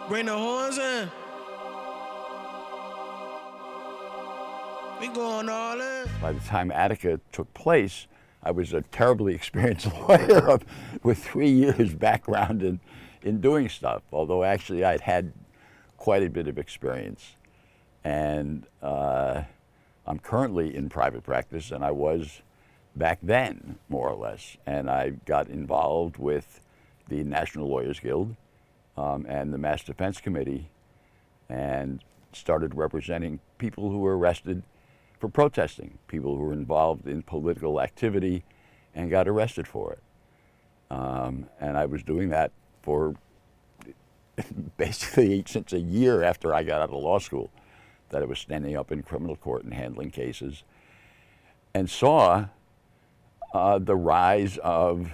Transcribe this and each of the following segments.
Bring the horns in. We going all in. By the time Attica took place, I was a terribly experienced lawyer with 3 years background in doing stuff, although actually I'd had quite a bit of experience. And I'm currently in private practice, and I was back then, more or less. And I got involved with the National Lawyers Guild and the Mass Defense Committee, and started representing people who were arrested for protesting, people who were involved in political activity and got arrested for it. And I was doing that for basically since a year after I got out of law school, that I was standing up in criminal court and handling cases, and saw the rise of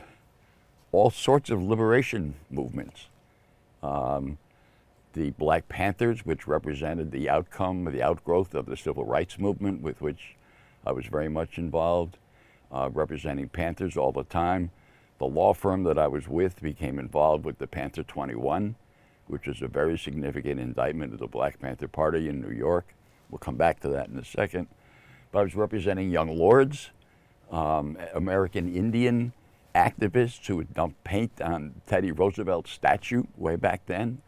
all sorts of liberation movements. The Black Panthers, which represented the outcome, the outgrowth of the civil rights movement with which I was very much involved, representing Panthers all the time. The law firm that I was with became involved with the Panther 21, which is a very significant indictment of the Black Panther Party in New York. We'll come back to that in a second. But I was representing young lords, American Indian activists who would dump paint on Teddy Roosevelt's statue way back then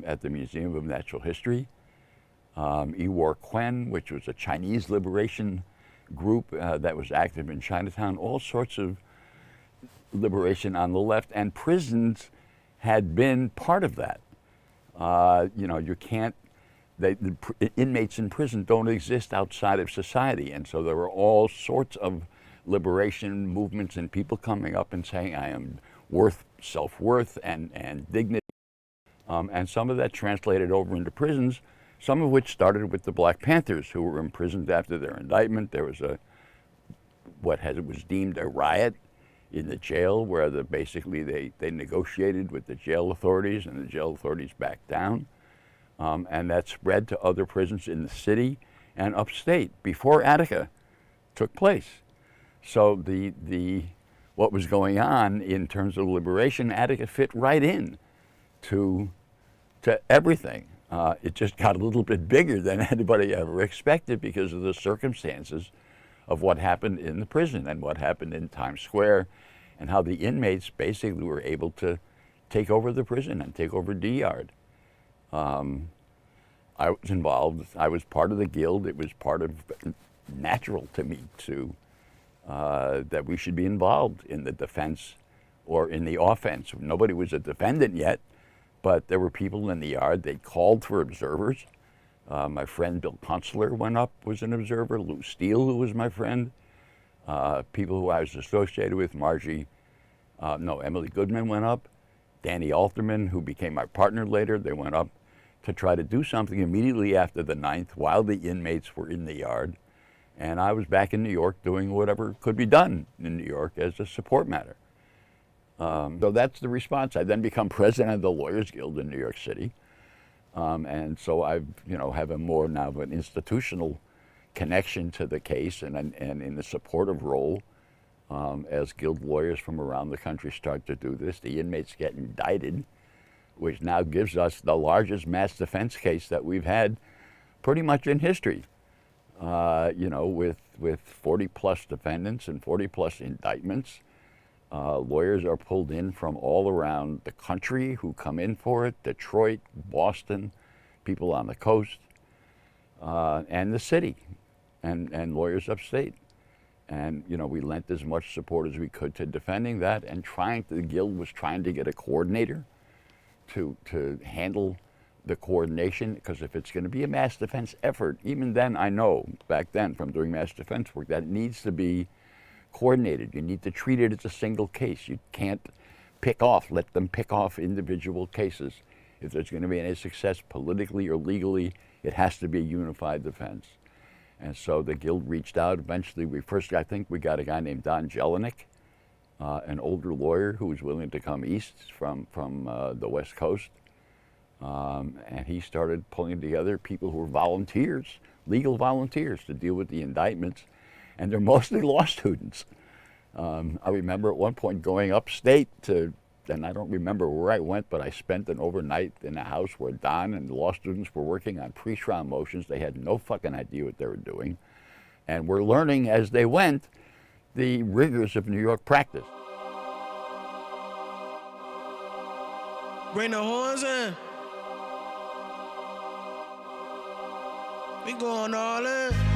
at the Museum of Natural History. Iwar Kwen, which was a Chinese liberation group that was active in Chinatown, all sorts of liberation on the left, and prisons had been part of that. You can't, the inmates in prison don't exist outside of society, and so there were all sorts of liberation movements and people coming up and saying, I am worth self-worth and dignity. And some of that translated over into prisons, some of which started with the Black Panthers, who were imprisoned after their indictment. There was what was deemed a riot in the jail, where basically they negotiated with the jail authorities, and the jail authorities backed down. And that spread to other prisons in the city and upstate before Attica took place. So what was going on in terms of liberation, Attica fit right in to everything. It just got a little bit bigger than anybody ever expected because of the circumstances of what happened in the prison and what happened in Times Square, and how the inmates basically were able to take over the prison and take over D-Yard. I was involved. I was part of the guild. It was natural to me that we should be involved in the defense or in the offense. Nobody was a defendant yet, but there were people in the yard. They called for observers. My friend Bill Kunstler went up, was an observer. Lou Steele, who was my friend. People who I was associated with, Emily Goodman went up. Danny Alterman, who became my partner later, they went up to try to do something immediately after the 9th while the inmates were in the yard. And I was back in New York doing whatever could be done in New York as a support matter. So that's the response. I then become president of the Lawyers Guild in New York City. And so I have a more now of an institutional connection to the case and in the supportive role as guild lawyers from around the country start to do this. The inmates get indicted, which now gives us the largest mass defense case that we've had pretty much in history. With 40 plus defendants and 40 plus indictments. Lawyers are pulled in from all around the country who come in for it: Detroit, Boston, people on the coast, and the city, and lawyers upstate. And we lent as much support as we could to defending that, and the guild was trying to get a coordinator to handle the coordination, because if it's going to be a mass defense effort, even then I know back then from doing mass defense work that it needs to be coordinated. You need to treat it as a single case. You can't let them pick off individual cases. If there's going to be any success politically or legally, it has to be a unified defense. And so the guild reached out. Eventually, I think we got a guy named Don Jelinek, an older lawyer who was willing to come east from the West Coast. And he started pulling together people who were volunteers, legal volunteers, to deal with the indictments. And they're mostly law students. I remember at one point going upstate to and I don't remember where I went, but I spent an overnight in a house where Don and the law students were working on pre-trial motions. They had no fucking idea what they were doing, and were learning as they went the rigors of New York practice. Bring the horns in. We going all in.